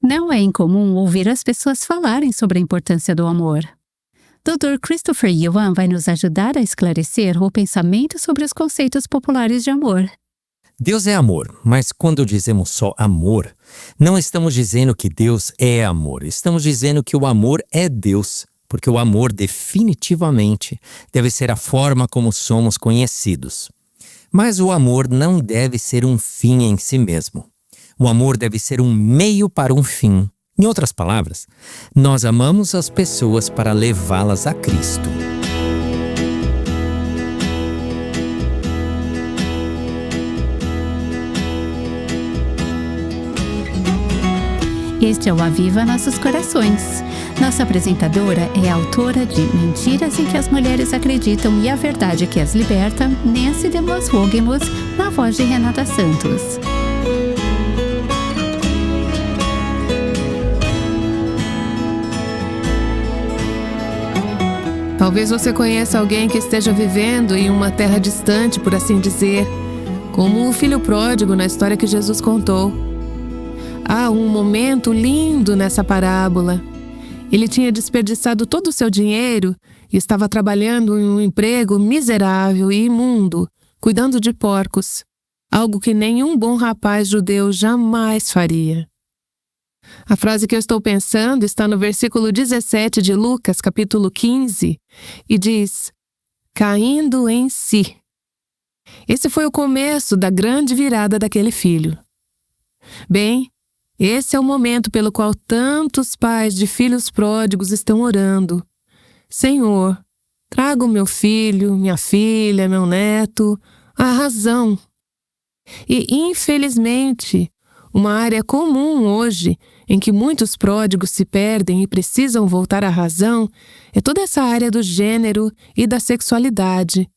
Não é incomum ouvir as pessoas falarem sobre a importância do amor. Dr. Christopher Yuan vai nos ajudar a esclarecer o pensamento sobre os conceitos populares de amor. Deus é amor, mas quando dizemos só amor, não estamos dizendo que Deus é amor. Estamos dizendo que o amor é Deus, porque o amor definitivamente deve ser a forma como somos conhecidos. Mas o amor não deve ser um fim em si mesmo. O amor deve ser um meio para um fim. Em outras palavras, nós amamos as pessoas para levá-las a Cristo. Este é o Aviva Nossos Corações. Nossa apresentadora é a autora de Mentiras em que as Mulheres Acreditam e a Verdade que as Liberta, Nancy DeMoss Wogemuth, na voz de Renata Santos. Talvez você conheça alguém que esteja vivendo em uma terra distante, por assim dizer, como o filho pródigo na história que Jesus contou. Há um momento lindo nessa parábola. Ele tinha desperdiçado todo o seu dinheiro e estava trabalhando em um emprego miserável e imundo, cuidando de porcos, algo que nenhum bom rapaz judeu jamais faria. A frase que eu estou pensando está no versículo 17 de Lucas, capítulo 15, e diz: caindo em si. Esse foi o começo da grande virada daquele filho. Bem, esse é o momento pelo qual tantos pais de filhos pródigos estão orando. Senhor, traga o meu filho, minha filha, meu neto, à razão. E, infelizmente, uma área comum hoje, em que muitos pródigos se perdem e precisam voltar à razão, é toda essa área do gênero e da sexualidade.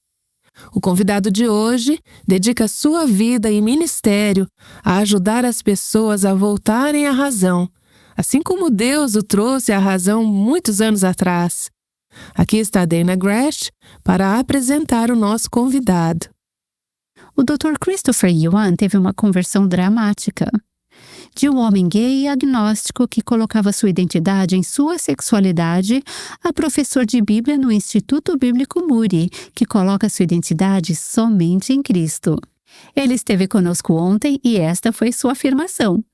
O convidado de hoje dedica sua vida e ministério a ajudar as pessoas a voltarem à razão, assim como Deus o trouxe à razão muitos anos atrás. Aqui está Dana Gresh para apresentar o nosso convidado. O Dr. Christopher Yuan teve uma conversão dramática. De um homem gay e agnóstico que colocava sua identidade em sua sexualidade, a professor de Bíblia no Instituto Bíblico Moody, que coloca sua identidade somente em Cristo. Ele esteve conosco ontem e esta foi sua afirmação.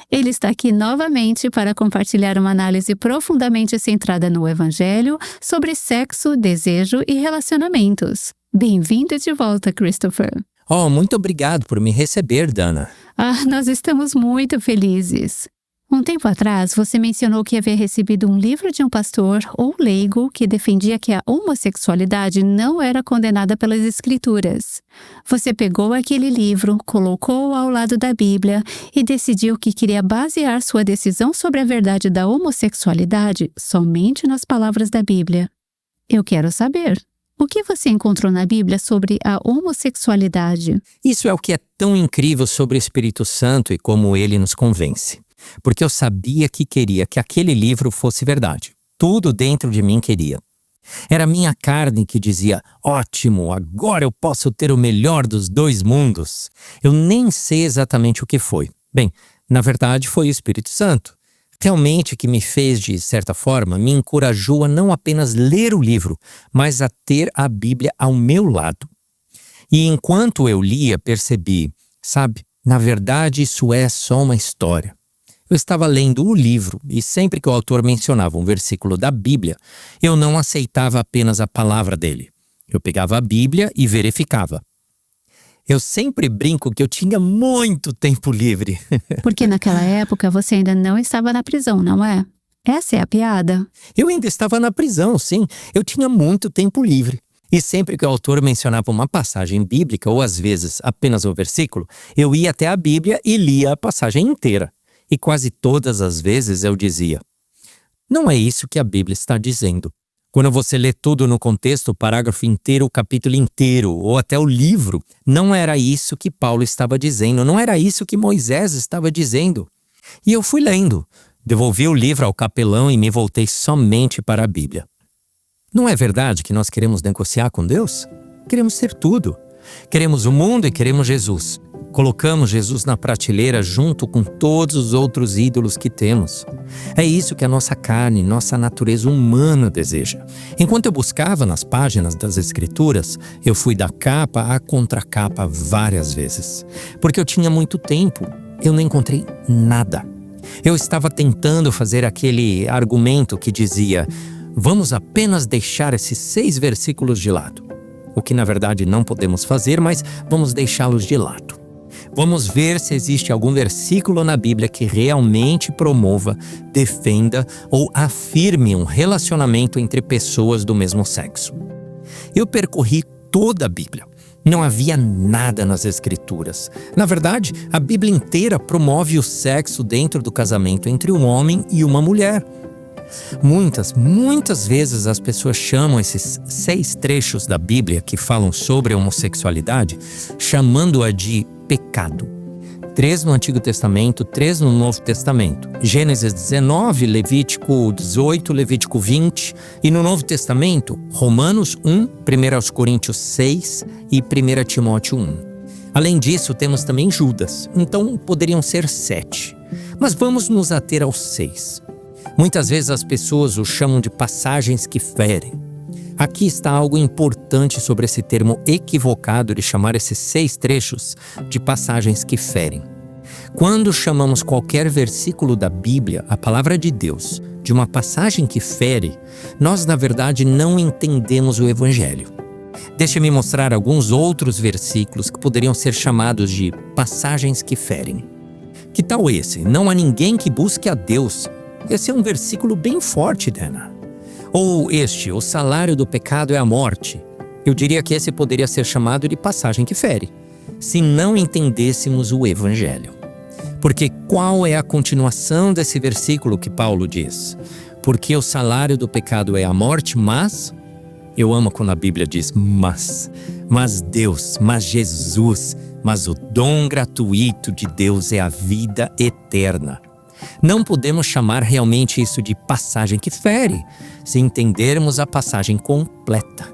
Ele está aqui novamente para compartilhar uma análise profundamente centrada no Evangelho sobre sexo, desejo e relacionamentos. Bem-vindo de volta, Christopher. Oh, muito obrigado por me receber, Dana. Nós estamos muito felizes. Um tempo atrás, você mencionou que havia recebido um livro de um pastor ou leigo que defendia que a homossexualidade não era condenada pelas Escrituras. Você pegou aquele livro, colocou-o ao lado da Bíblia e decidiu que queria basear sua decisão sobre a verdade da homossexualidade somente nas palavras da Bíblia. Eu quero saber. O que você encontrou na Bíblia sobre a homossexualidade? Isso é o que é tão incrível sobre o Espírito Santo e como ele nos convence. Porque eu sabia que queria que aquele livro fosse verdade. Tudo dentro de mim queria. Era minha carne que dizia: ótimo, agora eu posso ter o melhor dos dois mundos. Eu nem sei exatamente o que foi. Bem, na verdade foi o Espírito Santo. Realmente que me fez, de certa forma, me encorajou a não apenas ler o livro, mas a ter a Bíblia ao meu lado. E enquanto eu lia, percebi, na verdade isso é só uma história. Eu estava lendo o livro e sempre que o autor mencionava um versículo da Bíblia, eu não aceitava apenas a palavra dele. Eu pegava a Bíblia e verificava. Eu sempre brinco que eu tinha muito tempo livre. Porque naquela época você ainda não estava na prisão, não é? Essa é a piada. Eu ainda estava na prisão, sim. Eu tinha muito tempo livre. E sempre que o autor mencionava uma passagem bíblica, ou às vezes apenas um versículo, eu ia até a Bíblia e lia a passagem inteira. E quase todas as vezes eu dizia: não é isso que a Bíblia está dizendo. Quando você lê tudo no contexto, o parágrafo inteiro, o capítulo inteiro, ou até o livro, não era isso que Paulo estava dizendo, não era isso que Moisés estava dizendo. E eu fui lendo, devolvi o livro ao capelão e me voltei somente para a Bíblia. Não é verdade que nós queremos negociar com Deus? Queremos ser tudo. Queremos o mundo e queremos Jesus. Colocamos Jesus na prateleira junto com todos os outros ídolos que temos. É isso que a nossa carne, nossa natureza humana deseja. Enquanto eu buscava nas páginas das Escrituras, eu fui da capa à contracapa várias vezes. Porque eu tinha muito tempo, eu não encontrei nada. Eu estava tentando fazer aquele argumento que dizia: vamos apenas deixar esses 6 versículos de lado. O que na verdade não podemos fazer, mas vamos deixá-los de lado. Vamos ver se existe algum versículo na Bíblia que realmente promova, defenda ou afirme um relacionamento entre pessoas do mesmo sexo. Eu percorri toda a Bíblia. Não havia nada nas Escrituras. Na verdade, a Bíblia inteira promove o sexo dentro do casamento entre um homem e uma mulher. Muitas vezes as pessoas chamam esses 6 trechos da Bíblia que falam sobre a homossexualidade, chamando-a de pecado. 3 no Antigo Testamento, 3 no Novo Testamento. Gênesis 19, Levítico 18, Levítico 20. E no Novo Testamento, Romanos 1, 1 Coríntios 6 e 1 Timóteo 1. Além disso, temos também Judas. Então, poderiam ser 7. Mas vamos nos ater aos 6. Muitas vezes as pessoas o chamam de passagens que ferem. Aqui está algo importante sobre esse termo equivocado de chamar esses 6 trechos de passagens que ferem. Quando chamamos qualquer versículo da Bíblia, a palavra de Deus, de uma passagem que fere, nós na verdade não entendemos o Evangelho. Deixe-me mostrar alguns outros versículos que poderiam ser chamados de passagens que ferem. Que tal esse? Não há ninguém que busque a Deus. Esse é um versículo bem forte, Dana. Ou este, o salário do pecado é a morte. Eu diria que esse poderia ser chamado de passagem que fere, se não entendêssemos o Evangelho. Porque qual é a continuação desse versículo que Paulo diz? Porque o salário do pecado é a morte, mas... Eu amo quando a Bíblia diz mas Deus, mas Jesus, mas o dom gratuito de Deus é a vida eterna. Não podemos chamar realmente isso de passagem que fere, se entendermos a passagem completa.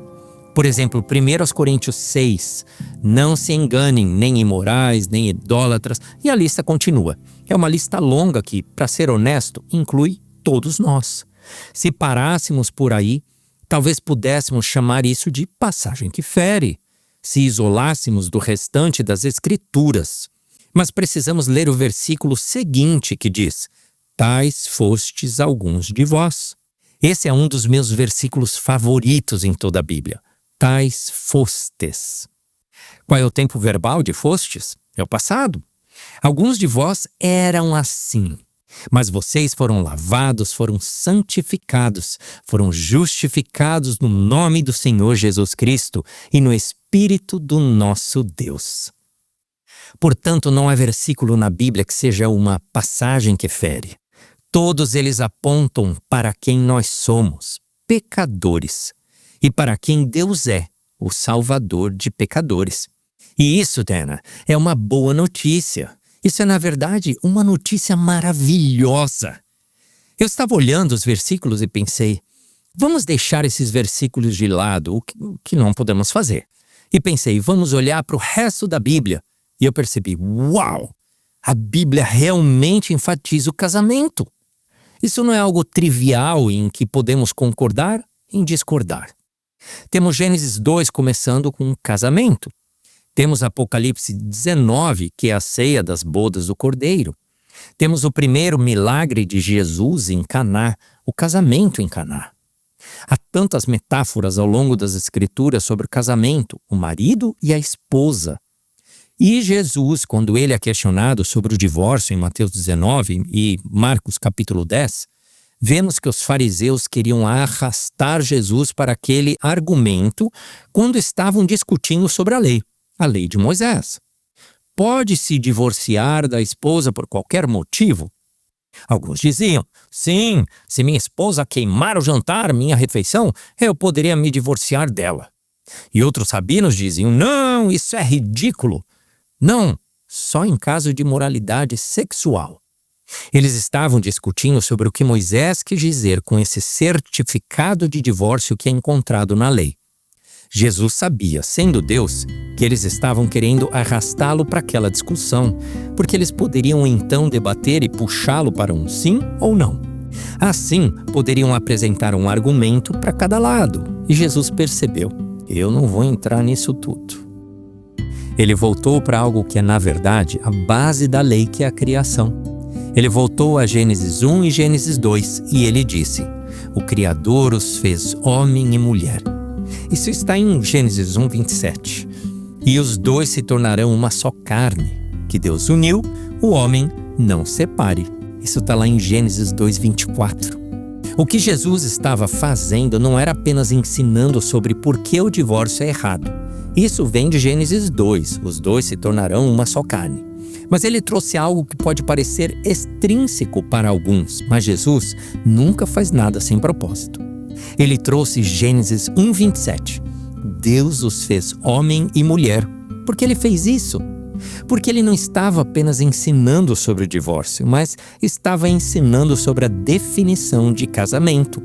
Por exemplo, 1 Coríntios 6, não se enganem, nem imorais, nem idólatras, e a lista continua. É uma lista longa que, para ser honesto, inclui todos nós. Se parássemos por aí, talvez pudéssemos chamar isso de passagem que fere, se isolássemos do restante das Escrituras. Mas precisamos ler o versículo seguinte que diz: tais fostes alguns de vós. Esse é um dos meus versículos favoritos em toda a Bíblia. Tais fostes. Qual é o tempo verbal de fostes? É o passado. Alguns de vós eram assim, mas vocês foram lavados, foram santificados, foram justificados no nome do Senhor Jesus Cristo e no Espírito do nosso Deus. Portanto, não há versículo na Bíblia que seja uma passagem que fere. Todos eles apontam para quem nós somos, pecadores, e para quem Deus é, o Salvador de pecadores. E isso, Dana, é uma boa notícia. Isso é, na verdade, uma notícia maravilhosa. Eu estava olhando os versículos e pensei, vamos deixar esses versículos de lado, o que não podemos fazer. E pensei, vamos olhar para o resto da Bíblia. E eu percebi, uau! A Bíblia realmente enfatiza o casamento. Isso não é algo trivial em que podemos concordar em discordar. Temos Gênesis 2 começando com um casamento. Temos Apocalipse 19, que é a ceia das bodas do Cordeiro. Temos o primeiro milagre de Jesus em Caná, o casamento em Caná. Há tantas metáforas ao longo das Escrituras sobre o casamento, o marido e a esposa. E Jesus, quando ele é questionado sobre o divórcio em Mateus 19 e Marcos capítulo 10, vemos que os fariseus queriam arrastar Jesus para aquele argumento quando estavam discutindo sobre a lei de Moisés. Pode-se divorciar da esposa por qualquer motivo? Alguns diziam, sim, se minha esposa queimar o jantar, minha refeição, eu poderia me divorciar dela. E outros rabinos diziam, não, isso é ridículo. Não, só em caso de imoralidade sexual. Eles estavam discutindo sobre o que Moisés quis dizer com esse certificado de divórcio que é encontrado na lei. Jesus sabia, sendo Deus, que eles estavam querendo arrastá-lo para aquela discussão, porque eles poderiam então debater e puxá-lo para um sim ou não. Assim, poderiam apresentar um argumento para cada lado. E Jesus percebeu: eu não vou entrar nisso tudo. Ele voltou para algo que é, na verdade, a base da lei, que é a criação. Ele voltou a Gênesis 1 e Gênesis 2 e ele disse: o Criador os fez homem e mulher. Isso está em Gênesis 1, 27. E os dois se tornarão uma só carne. Que Deus uniu, o homem não separe. Isso está lá em Gênesis 2, 24. O que Jesus estava fazendo não era apenas ensinando sobre por que o divórcio é errado. Isso vem de Gênesis 2, os dois se tornarão uma só carne. Mas ele trouxe algo que pode parecer extrínseco para alguns, mas Jesus nunca faz nada sem propósito. Ele trouxe Gênesis 1, 27. Deus os fez homem e mulher. Por que ele fez isso? Porque ele não estava apenas ensinando sobre o divórcio, mas estava ensinando sobre a definição de casamento.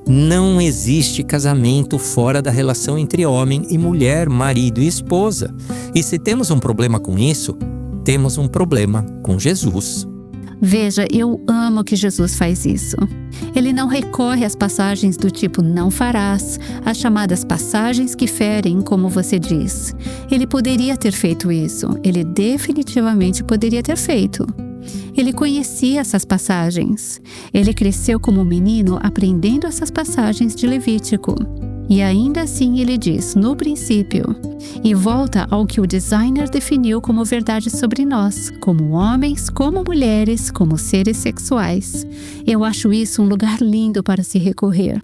Não existe casamento fora da relação entre homem e mulher, marido e esposa. E se temos um problema com isso, temos um problema com Jesus. Veja, eu amo que Jesus faz isso. Ele não recorre às passagens do tipo não farás, as chamadas passagens que ferem, como você diz. Ele poderia ter feito isso. Ele definitivamente poderia ter feito. Ele conhecia essas passagens. Ele cresceu como menino aprendendo essas passagens de Levítico. E ainda assim ele diz, no princípio, e volta ao que o designer definiu como verdade sobre nós, como homens, como mulheres, como seres sexuais. Eu acho isso um lugar lindo para se recorrer.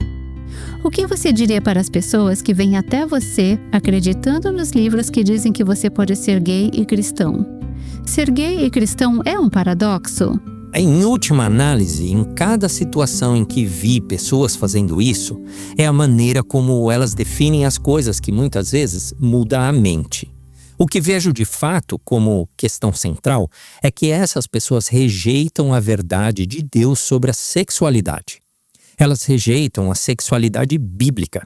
O que você diria para as pessoas que vêm até você acreditando nos livros que dizem que você pode ser gay e cristão? Ser gay e cristão é um paradoxo? Em última análise, em cada situação em que vi pessoas fazendo isso, é a maneira como elas definem as coisas que muitas vezes muda a mente. O que vejo de fato como questão central é que essas pessoas rejeitam a verdade de Deus sobre a sexualidade. Elas rejeitam a sexualidade bíblica.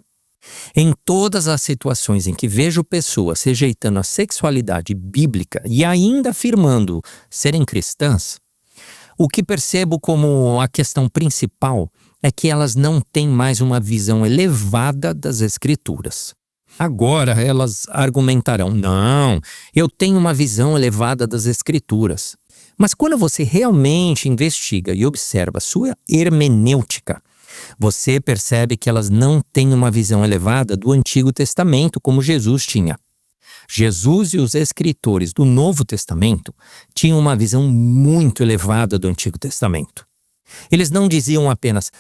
Em todas as situações em que vejo pessoas rejeitando a sexualidade bíblica e ainda afirmando serem cristãs, o que percebo como a questão principal é que elas não têm mais uma visão elevada das Escrituras. Agora elas argumentarão: não, eu tenho uma visão elevada das Escrituras. Mas quando você realmente investiga e observa sua hermenêutica, você percebe que elas não têm uma visão elevada do Antigo Testamento como Jesus tinha. Jesus e os escritores do Novo Testamento tinham uma visão muito elevada do Antigo Testamento. Eles não diziam apenas: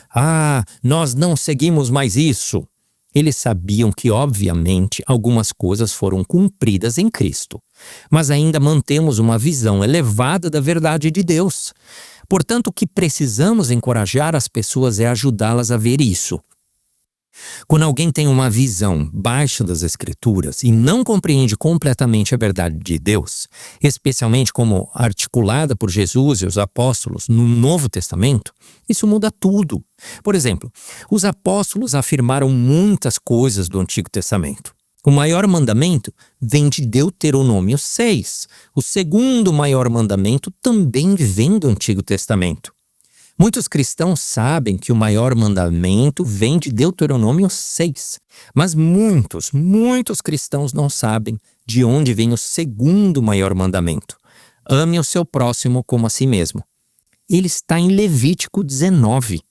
nós não seguimos mais isso. Eles sabiam que, obviamente, algumas coisas foram cumpridas em Cristo, mas ainda mantemos uma visão elevada da verdade de Deus. Portanto, o que precisamos encorajar as pessoas é ajudá-las a ver isso. Quando alguém tem uma visão baixa das Escrituras e não compreende completamente a verdade de Deus, especialmente como articulada por Jesus e os apóstolos no Novo Testamento, isso muda tudo. Por exemplo, os apóstolos afirmaram muitas coisas do Antigo Testamento. O maior mandamento vem de Deuteronômio 6. O segundo maior mandamento também vem do Antigo Testamento. Muitos cristãos sabem que o maior mandamento vem de Deuteronômio 6, mas muitos cristãos não sabem de onde vem o segundo maior mandamento. Ame o seu próximo como a si mesmo. Ele está em Levítico 19.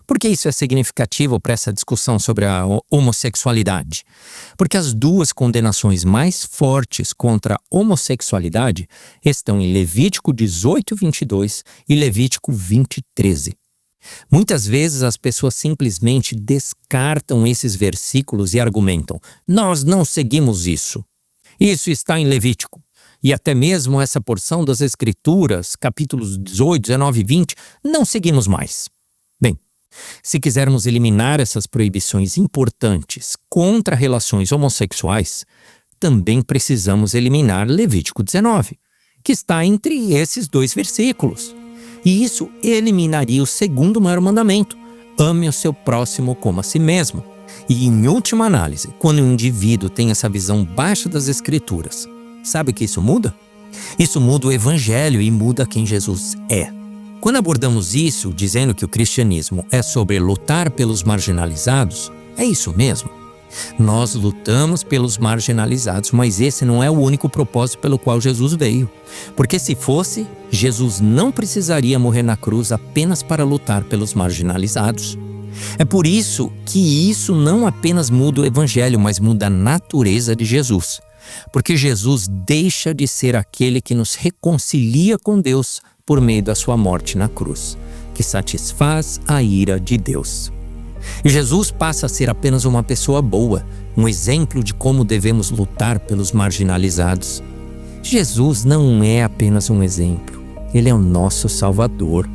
Por que isso é significativo para essa discussão sobre a homossexualidade? Porque as duas condenações mais fortes contra a homossexualidade estão em Levítico 18, 22 e Levítico 20, 13. Muitas vezes as pessoas simplesmente descartam esses versículos e argumentam: nós não seguimos isso. Isso está em Levítico. E até mesmo essa porção das Escrituras, capítulos 18, 19 e 20, não seguimos mais. Bem, se quisermos eliminar essas proibições importantes contra relações homossexuais, também precisamos eliminar Levítico 19, que está entre esses dois versículos. E isso eliminaria o segundo maior mandamento: ame o seu próximo como a si mesmo. E, em última análise, quando o indivíduo tem essa visão baixa das Escrituras, sabe o que isso muda? Isso muda o Evangelho e muda quem Jesus é. Quando abordamos isso, dizendo que o cristianismo é sobre lutar pelos marginalizados, é isso mesmo. Nós lutamos pelos marginalizados, mas esse não é o único propósito pelo qual Jesus veio. Porque se fosse, Jesus não precisaria morrer na cruz apenas para lutar pelos marginalizados. É por isso que isso não apenas muda o Evangelho, mas muda a natureza de Jesus. Porque Jesus deixa de ser aquele que nos reconcilia com Deus por meio da sua morte na cruz, que satisfaz a ira de Deus. E Jesus passa a ser apenas uma pessoa boa, um exemplo de como devemos lutar pelos marginalizados. Jesus não é apenas um exemplo, ele é o nosso Salvador.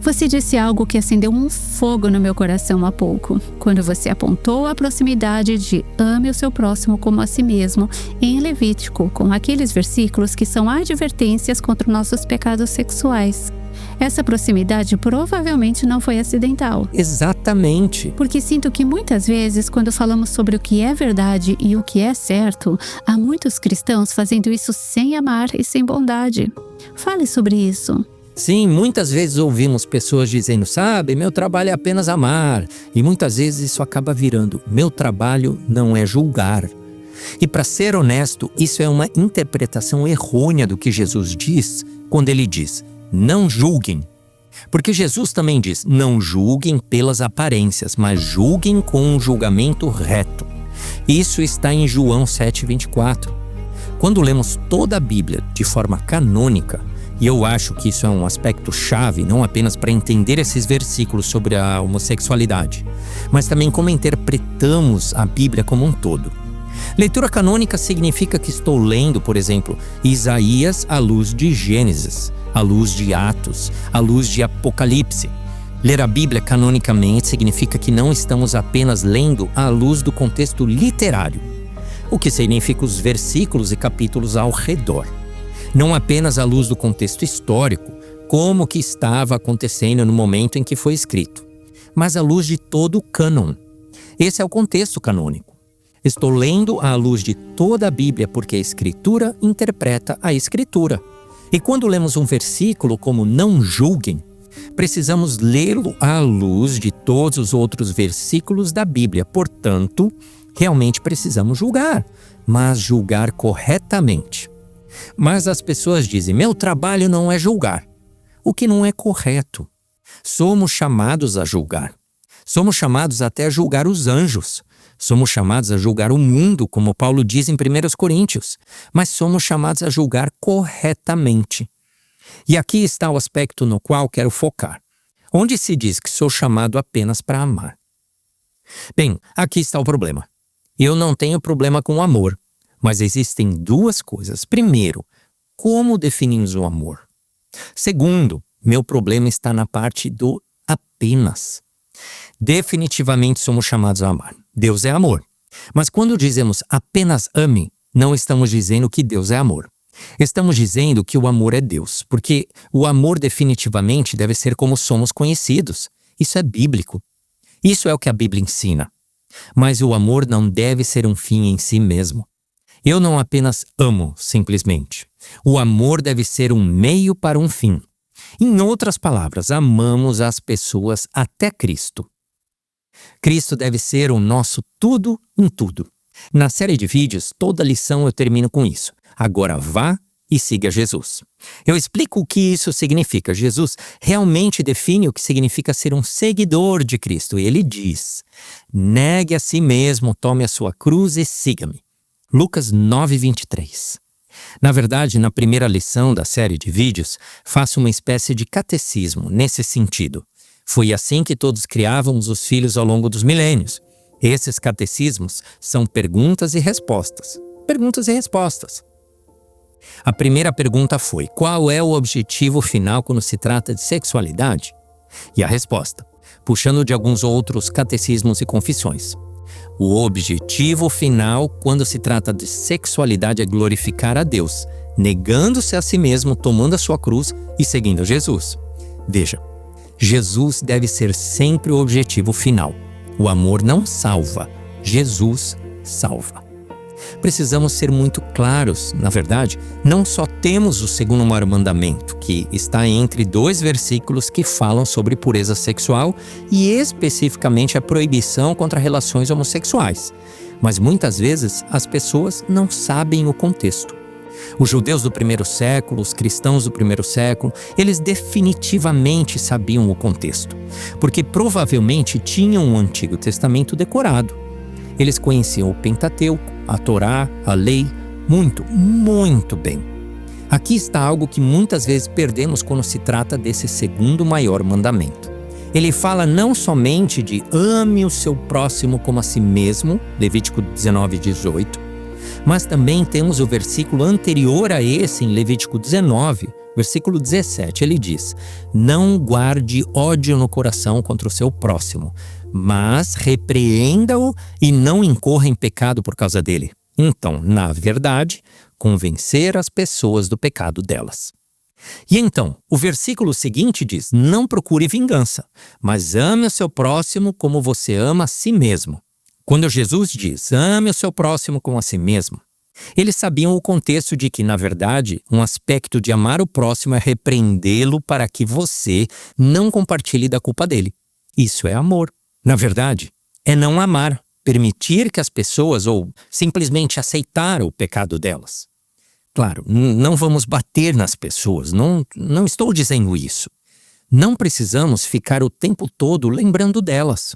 Você disse algo que acendeu um fogo no meu coração há pouco, quando você apontou a proximidade de ame o seu próximo como a si mesmo em Levítico, com aqueles versículos que são advertências contra nossos pecados sexuais. Essa proximidade provavelmente não foi acidental. Exatamente. Porque sinto que muitas vezes, quando falamos sobre o que é verdade e o que é certo, há muitos cristãos fazendo isso sem amar e sem bondade. Fale sobre isso. Sim, muitas vezes ouvimos pessoas dizendo, sabe, meu trabalho é apenas amar. E muitas vezes isso acaba virando, meu trabalho não é julgar. E para ser honesto, isso é uma interpretação errônea do que Jesus diz quando ele diz, não julguem. Porque Jesus também diz, não julguem pelas aparências, mas julguem com um julgamento reto. Isso está em João 7,24. Quando lemos toda a Bíblia de forma canônica, e eu acho que isso é um aspecto chave, não apenas para entender esses versículos sobre a homossexualidade, mas também como interpretamos a Bíblia como um todo. Leitura canônica significa que estou lendo, por exemplo, Isaías à luz de Gênesis, à luz de Atos, à luz de Apocalipse. Ler a Bíblia canonicamente significa que não estamos apenas lendo à luz do contexto literário, o que significa os versículos e capítulos ao redor. Não apenas à luz do contexto histórico, como que estava acontecendo no momento em que foi escrito, mas à luz de todo o cânon. Esse é o contexto canônico. Estou lendo à luz de toda a Bíblia porque a Escritura interpreta a Escritura. E quando lemos um versículo como não julguem, precisamos lê-lo à luz de todos os outros versículos da Bíblia. Portanto, realmente precisamos julgar, mas julgar corretamente. Mas as pessoas dizem, meu trabalho não é julgar, o que não é correto. Somos chamados a julgar. Somos chamados até a julgar os anjos. Somos chamados a julgar o mundo, como Paulo diz em 1 Coríntios. Mas somos chamados a julgar corretamente. E aqui está o aspecto no qual quero focar. Onde se diz que sou chamado apenas para amar. Bem, aqui está o problema. Eu não tenho problema com o amor. Mas existem duas coisas. Primeiro, como definimos o amor? Segundo, meu problema está na parte do apenas. Definitivamente somos chamados a amar. Deus é amor. Mas quando dizemos apenas ame, não estamos dizendo que Deus é amor. Estamos dizendo que o amor é Deus, porque o amor definitivamente deve ser como somos conhecidos. Isso é bíblico. Isso é o que a Bíblia ensina. Mas o amor não deve ser um fim em si mesmo. Eu não apenas amo, simplesmente. O amor deve ser um meio para um fim. Em outras palavras, amamos as pessoas até Cristo. Cristo deve ser o nosso tudo em tudo. Na série de vídeos, toda lição eu termino com isso. Agora vá e siga Jesus. Eu explico o que isso significa. Jesus realmente define o que significa ser um seguidor de Cristo. E ele diz, negue a si mesmo, tome a sua cruz e siga-me. Lucas 9:23. Na verdade, na primeira lição da série de vídeos, faço uma espécie de catecismo nesse sentido. Foi assim que todos criávamos os filhos ao longo dos milênios. Esses catecismos são perguntas e respostas. Perguntas e respostas. A primeira pergunta foi, qual é o objetivo final quando se trata de sexualidade? E a resposta, puxando de alguns outros catecismos e confissões. O objetivo final quando se trata de sexualidade é glorificar a Deus, negando-se a si mesmo, tomando a sua cruz e seguindo Jesus. Veja, Jesus deve ser sempre o objetivo final. O amor não salva, Jesus salva. Precisamos ser muito claros, na verdade, não só temos o segundo maior mandamento, que está entre 2 versículos que falam sobre pureza sexual e especificamente a proibição contra relações homossexuais, mas muitas vezes as pessoas não sabem o contexto. Os judeus do primeiro século, os cristãos do primeiro século, eles definitivamente sabiam o contexto, porque provavelmente tinham o Antigo Testamento decorado. Eles conheciam o Pentateuco, a Torá, a lei, muito bem. Aqui está algo que muitas vezes perdemos quando se trata desse segundo maior mandamento. Ele fala não somente de ame o seu próximo como a si mesmo, Levítico 19:18, mas também temos o versículo anterior a esse, em Levítico 19, versículo 17, ele diz: não guarde ódio no coração contra o seu próximo, mas repreenda-o e não incorra em pecado por causa dele. Então, na verdade, convencer as pessoas do pecado delas. E então, o versículo seguinte diz: não procure vingança, mas ame o seu próximo como você ama a si mesmo. Quando Jesus diz, ame o seu próximo como a si mesmo, eles sabiam o contexto de que, na verdade, um aspecto de amar o próximo é repreendê-lo para que você não compartilhe da culpa dele. Isso é amor. Na verdade, é não amar, permitir que as pessoas ou simplesmente aceitar o pecado delas. Claro, não vamos bater nas pessoas, não estou dizendo isso. Não precisamos ficar o tempo todo lembrando delas.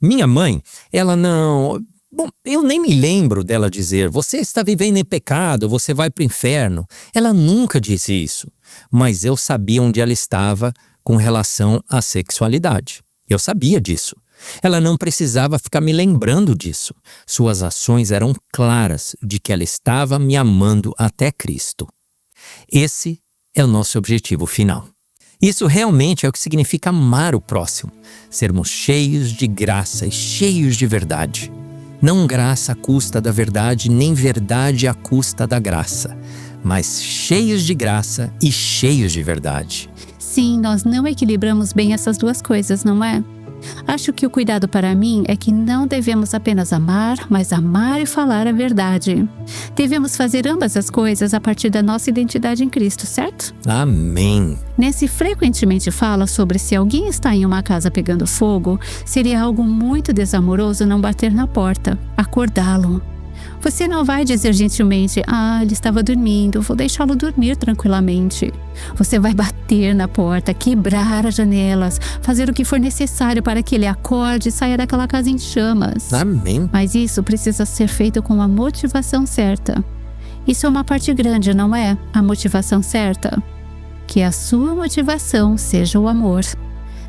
Minha mãe, ela não... Bom, eu nem me lembro dela dizer, você está vivendo em pecado, você vai para o inferno. Ela nunca disse isso, mas eu sabia onde ela estava com relação à sexualidade. Eu sabia disso. Ela não precisava ficar me lembrando disso. Suas ações eram claras de que ela estava me amando até Cristo. Esse é o nosso objetivo final. Isso realmente é o que significa amar o próximo. Sermos cheios de graça e cheios de verdade. Não graça à custa da verdade, nem verdade à custa da graça, mas cheios de graça e cheios de verdade. Sim, nós não equilibramos bem essas duas coisas, não é? Acho que o cuidado para mim é que não devemos apenas amar, mas amar e falar a verdade. Devemos fazer ambas as coisas a partir da nossa identidade em Cristo, certo? Amém. Nancy frequentemente fala sobre se alguém está em uma casa pegando fogo, seria algo muito desamoroso não bater na porta, acordá-lo. Você não vai dizer gentilmente, ele estava dormindo, vou deixá-lo dormir tranquilamente. Você vai bater na porta, quebrar as janelas, fazer o que for necessário para que ele acorde e saia daquela casa em chamas. Amém. Mas isso precisa ser feito com a motivação certa. Isso é uma parte grande, não é? A motivação certa. Que a sua motivação seja o amor.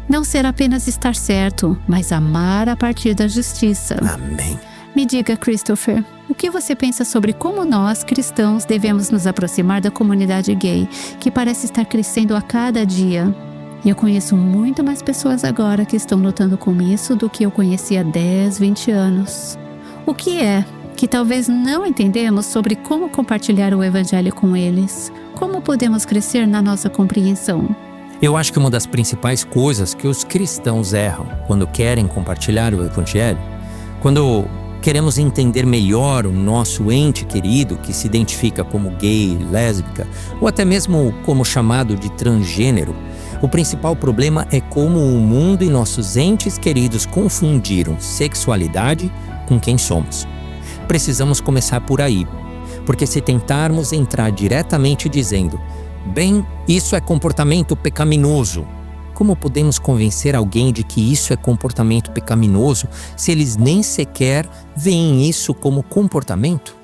Não ser apenas estar certo, mas amar a partir da justiça. Amém. Me diga, Christopher, o que você pensa sobre como nós, cristãos, devemos nos aproximar da comunidade gay, que parece estar crescendo a cada dia? E eu conheço muito mais pessoas agora que estão lutando com isso do que eu conhecia há 10, 20 anos. O que é que talvez não entendemos sobre como compartilhar o evangelho com eles? Como podemos crescer na nossa compreensão? Eu acho que uma das principais coisas que os cristãos erram quando querem compartilhar o evangelho, quando queremos entender melhor o nosso ente querido que se identifica como gay, lésbica ou até mesmo como chamado de transgênero, o principal problema é como o mundo e nossos entes queridos confundiram sexualidade com quem somos. Precisamos começar por aí, porque se tentarmos entrar diretamente dizendo, bem, isso é comportamento pecaminoso, como podemos convencer alguém de que isso é comportamento pecaminoso se eles nem sequer veem isso como comportamento?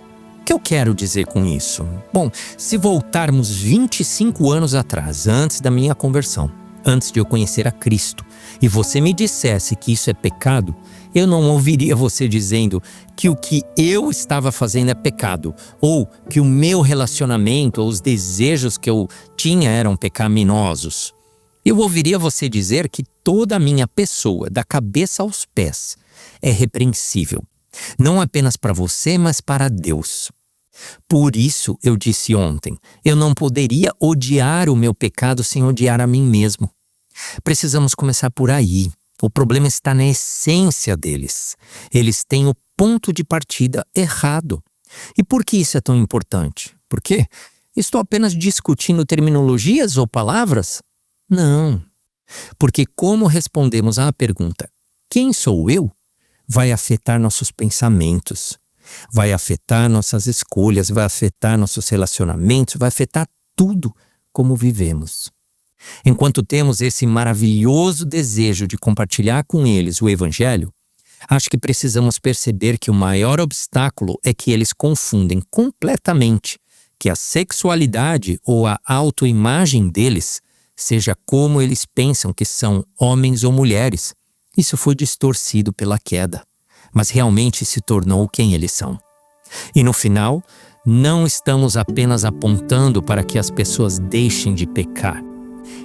O que eu quero dizer com isso? Bom, se voltarmos 25 anos atrás, antes da minha conversão, antes de eu conhecer a Cristo, e você me dissesse que isso é pecado, eu não ouviria você dizendo que o que eu estava fazendo é pecado, ou que o meu relacionamento ou os desejos que eu tinha eram pecaminosos. Eu ouviria você dizer que toda a minha pessoa, da cabeça aos pés, é repreensível. Não apenas para você, mas para Deus. Por isso, eu disse ontem, eu não poderia odiar o meu pecado sem odiar a mim mesmo. Precisamos começar por aí. O problema está na essência deles. Eles têm o ponto de partida errado. E por que isso é tão importante? Por quê? Estou apenas discutindo terminologias ou palavras? Não. Porque como respondemos à pergunta "Quem sou eu?" vai afetar nossos pensamentos, vai afetar nossas escolhas, vai afetar nossos relacionamentos, vai afetar tudo como vivemos. Enquanto temos esse maravilhoso desejo de compartilhar com eles o Evangelho, acho que precisamos perceber que o maior obstáculo é que eles confundem completamente que a sexualidade ou a autoimagem deles seja como eles pensam que são homens ou mulheres. Isso foi distorcido pela queda, mas realmente se tornou quem eles são. E no final, não estamos apenas apontando para que as pessoas deixem de pecar.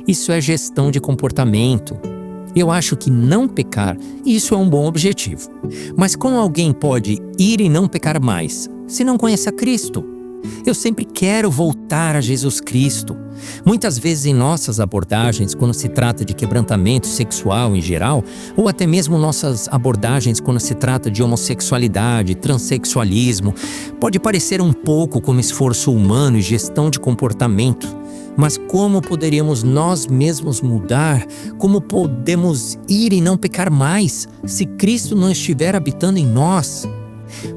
Isso é gestão de comportamento. Eu acho que não pecar, isso é um bom objetivo. Mas como alguém pode ir e não pecar mais, se não conhece a Cristo? Eu sempre quero voltar a Jesus Cristo. Muitas vezes em nossas abordagens, quando se trata de quebrantamento sexual em geral, ou até mesmo nossas abordagens quando se trata de homossexualidade, transexualismo, pode parecer um pouco como esforço humano e gestão de comportamento. Mas como poderíamos nós mesmos mudar? Como podemos ir e não pecar mais se Cristo não estiver habitando em nós?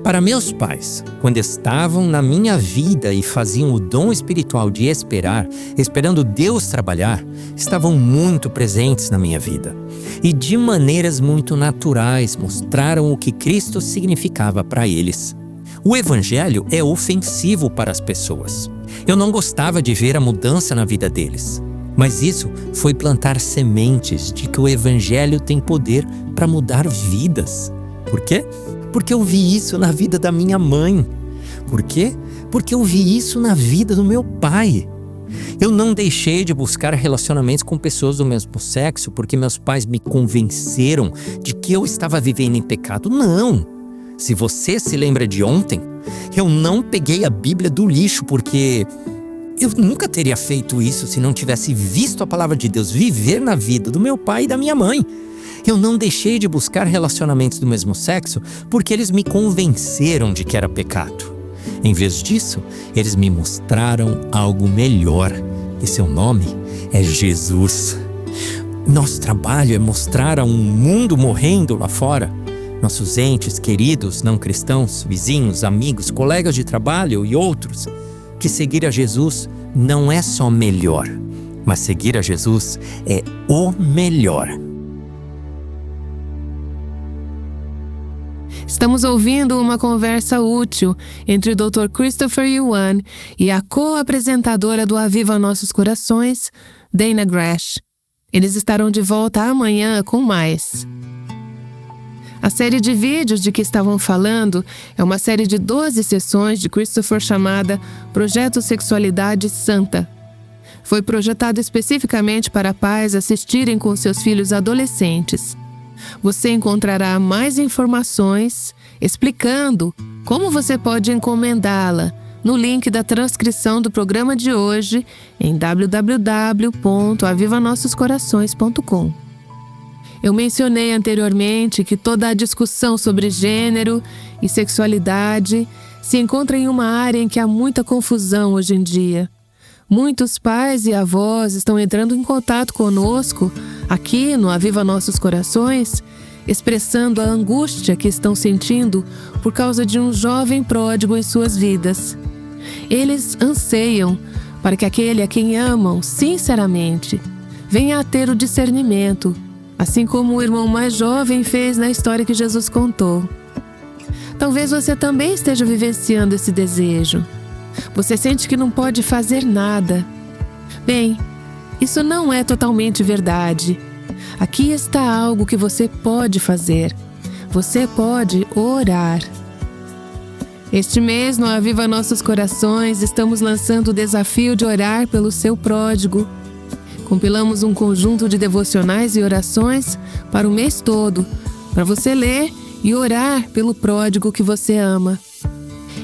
Para meus pais, quando estavam na minha vida e faziam o dom espiritual de esperar, esperando Deus trabalhar, estavam muito presentes na minha vida. E de maneiras muito naturais mostraram o que Cristo significava para eles. O Evangelho é ofensivo para as pessoas. Eu não gostava de ver a mudança na vida deles. Mas isso foi plantar sementes de que o Evangelho tem poder para mudar vidas. Por quê? Porque eu vi isso na vida da minha mãe. Por quê? Porque eu vi isso na vida do meu pai. Eu não deixei de buscar relacionamentos com pessoas do mesmo sexo porque meus pais me convenceram de que eu estava vivendo em pecado. Não! Se você se lembra de ontem, eu não peguei a Bíblia do lixo porque eu nunca teria feito isso se não tivesse visto a palavra de Deus viver na vida do meu pai e da minha mãe. Eu não deixei de buscar relacionamentos do mesmo sexo porque eles me convenceram de que era pecado. Em vez disso, eles me mostraram algo melhor. E seu nome é Jesus. Nosso trabalho é mostrar a um mundo morrendo lá fora, nossos entes queridos não cristãos, vizinhos, amigos, colegas de trabalho e outros, que seguir a Jesus não é só melhor, mas seguir a Jesus é o melhor. Estamos ouvindo uma conversa útil entre o Dr. Christopher Yuan e a co-apresentadora do Aviva Nossos Corações, Dana Gresh. Eles estarão de volta amanhã com mais. A série de vídeos de que estavam falando é uma série de 12 sessões de Christopher chamada Projeto Sexualidade Santa. Foi projetado especificamente para pais assistirem com seus filhos adolescentes. Você encontrará mais informações explicando como você pode encomendá-la no link da transcrição do programa de hoje em www.avivanossoscorações.com. Eu mencionei anteriormente que toda a discussão sobre gênero e sexualidade se encontra em uma área em que há muita confusão hoje em dia. Muitos pais e avós estão entrando em contato conosco aqui no Aviva Nossos Corações, expressando a angústia que estão sentindo por causa de um jovem pródigo em suas vidas. Eles anseiam para que aquele a quem amam sinceramente venha a ter o discernimento, assim como o irmão mais jovem fez na história que Jesus contou. Talvez você também esteja vivenciando esse desejo. Você sente que não pode fazer nada. Bem, isso não é totalmente verdade. Aqui está algo que você pode fazer. Você pode orar. Este mês, no Aviva Nossos Corações, estamos lançando o desafio de orar pelo seu pródigo. Compilamos um conjunto de devocionais e orações para o mês todo, para você ler e orar pelo pródigo que você ama.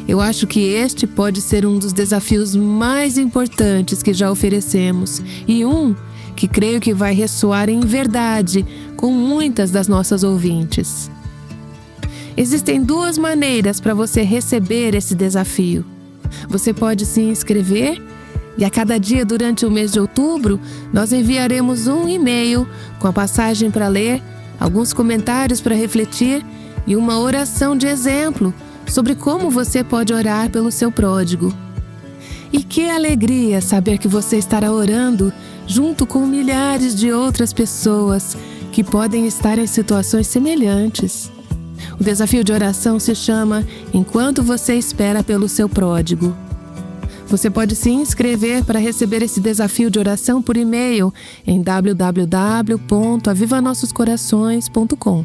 Eu acho que este pode ser um dos desafios mais importantes que já oferecemos e um que creio que vai ressoar em verdade com muitas das nossas ouvintes. Existem 2 maneiras para você receber esse desafio. Você pode se inscrever e a cada dia durante o mês de outubro, nós enviaremos um e-mail com a passagem para ler, alguns comentários para refletir e uma oração de exemplo sobre como você pode orar pelo seu pródigo. E que alegria saber que você estará orando junto com milhares de outras pessoas que podem estar em situações semelhantes. O desafio de oração se chama Enquanto Você Espera pelo Seu Pródigo. Você pode se inscrever para receber esse desafio de oração por e-mail em www.avivanossoscorações.com.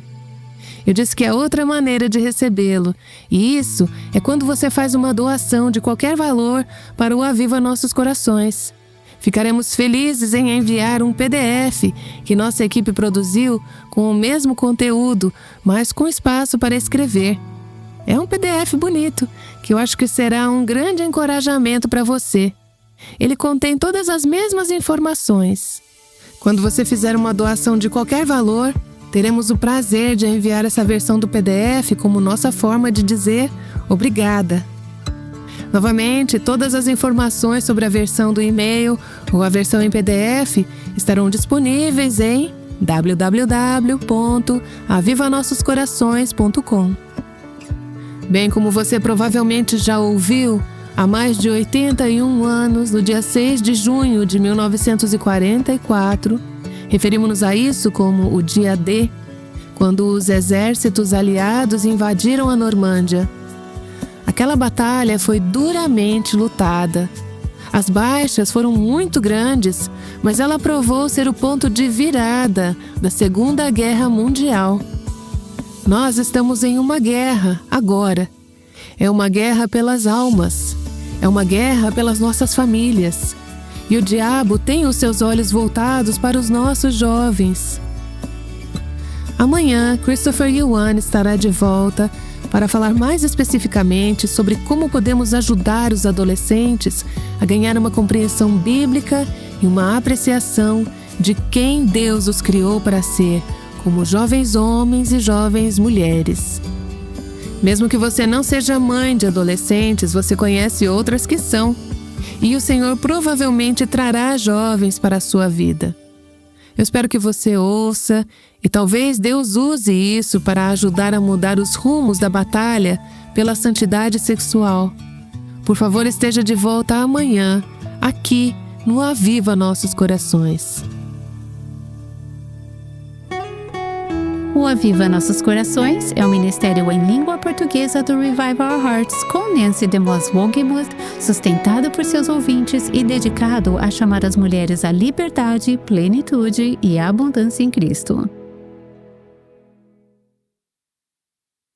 Eu disse que é outra maneira de recebê-lo, e isso é quando você faz uma doação de qualquer valor para o Aviva Nossos Corações. Ficaremos felizes em enviar um PDF que nossa equipe produziu com o mesmo conteúdo, mas com espaço para escrever. É um PDF bonito, que eu acho que será um grande encorajamento para você. Ele contém todas as mesmas informações. Quando você fizer uma doação de qualquer valor, teremos o prazer de enviar essa versão do PDF como nossa forma de dizer obrigada. Novamente, todas as informações sobre a versão do e-mail ou a versão em PDF estarão disponíveis em www.avivanossoscorações.com. Bem como você provavelmente já ouviu, há mais de 81 anos, no dia 6 de junho de 1944, referimos-nos a isso como o Dia D, quando os exércitos aliados invadiram a Normândia. Aquela batalha foi duramente lutada. As baixas foram muito grandes, mas ela provou ser o ponto de virada da Segunda Guerra Mundial. Nós estamos em uma guerra, agora. É uma guerra pelas almas. É uma guerra pelas nossas famílias. E o diabo tem os seus olhos voltados para os nossos jovens. Amanhã, Christopher Yuan estará de volta para falar mais especificamente sobre como podemos ajudar os adolescentes a ganhar uma compreensão bíblica e uma apreciação de quem Deus os criou para ser, como jovens homens e jovens mulheres. Mesmo que você não seja mãe de adolescentes, você conhece outras que são. E o Senhor provavelmente trará jovens para a sua vida. Eu espero que você ouça e talvez Deus use isso para ajudar a mudar os rumos da batalha pela santidade sexual. Por favor, esteja de volta amanhã, aqui no Aviva Nossos Corações. O Aviva Nossos Corações é um ministério em língua portuguesa do Revive Our Hearts com Nancy DeMoss Wogemuth, sustentado por seus ouvintes e dedicado a chamar as mulheres à liberdade, plenitude e abundância em Cristo.